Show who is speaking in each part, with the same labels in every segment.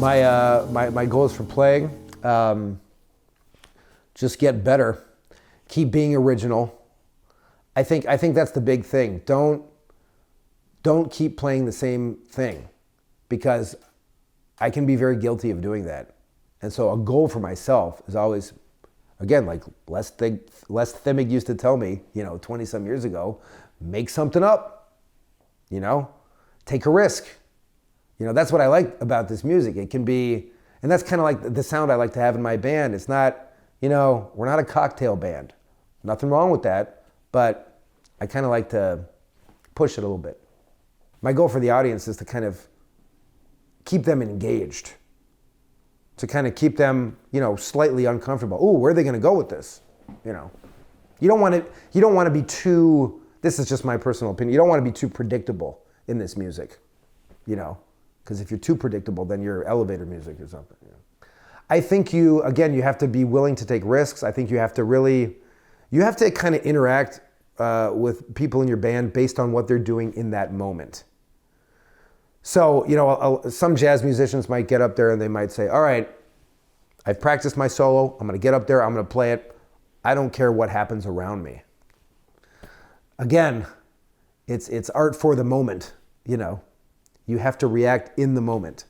Speaker 1: My goals for playing, just get better, keep being original. I think that's the big thing. Don't keep playing the same thing, because I can be very guilty of doing that. And so a goal for myself is always, again, like Les Thimig used to tell me, 20 some years ago, make something up, take a risk. That's what I like about this music. It can be, and that's kind of like the sound I like to have in my band. It's not, we're not a cocktail band. Nothing wrong with that, but I kind of like to push it a little bit. My goal for the audience is to kind of keep them engaged, to kind of keep them, slightly uncomfortable. Ooh, where are they going to go with this? You don't want to be too, this is just my personal opinion, you don't want to be too predictable in this music, because if you're too predictable, then you're elevator music or something. I think you have to be willing to take risks. I think you have to kind of interact with people in your band based on what they're doing in that moment. So, some jazz musicians might get up there and they might say, all right, I've practiced my solo. I'm going to get up there. I'm going to play it. I don't care what happens around me. Again, it's art for the moment, You have to react in the moment.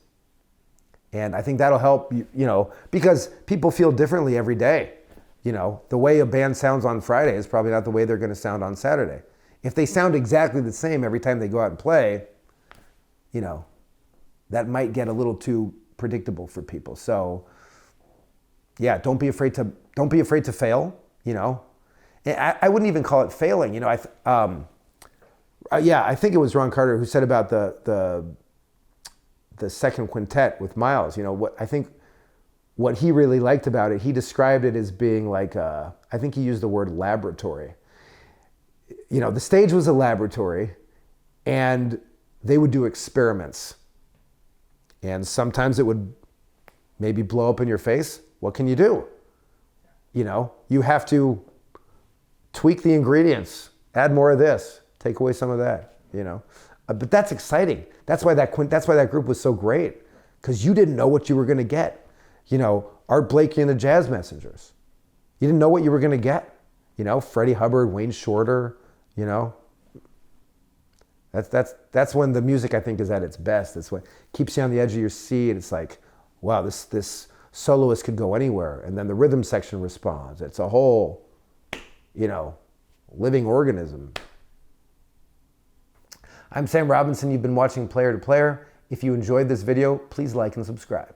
Speaker 1: And I think that'll help, because people feel differently every day. The way a band sounds on Friday is probably not the way they're going to sound on Saturday. If they sound exactly the same every time they go out and play, that might get a little too predictable for people. So, yeah, don't be afraid to fail. And I wouldn't even call it failing. I think it was Ron Carter who said about the second quintet with Miles. What he really liked about it, he described it as being like I think he used the word laboratory. The stage was a laboratory, and they would do experiments. And sometimes it would maybe blow up in your face. What can you do? You have to tweak the ingredients, add more of this, take away some of that, But that's exciting. That's why that group was so great, because you didn't know what you were going to get. Art Blakey and the Jazz Messengers. You didn't know what you were going to get. Freddie Hubbard, Wayne Shorter, That's when the music, I think, is at its best. It's what keeps you on the edge of your seat. It's like, wow, this soloist could go anywhere. And then the rhythm section responds. It's a whole, living organism. I'm Sam Robinson. You've been watching Player to Player. If you enjoyed this video, please like and subscribe.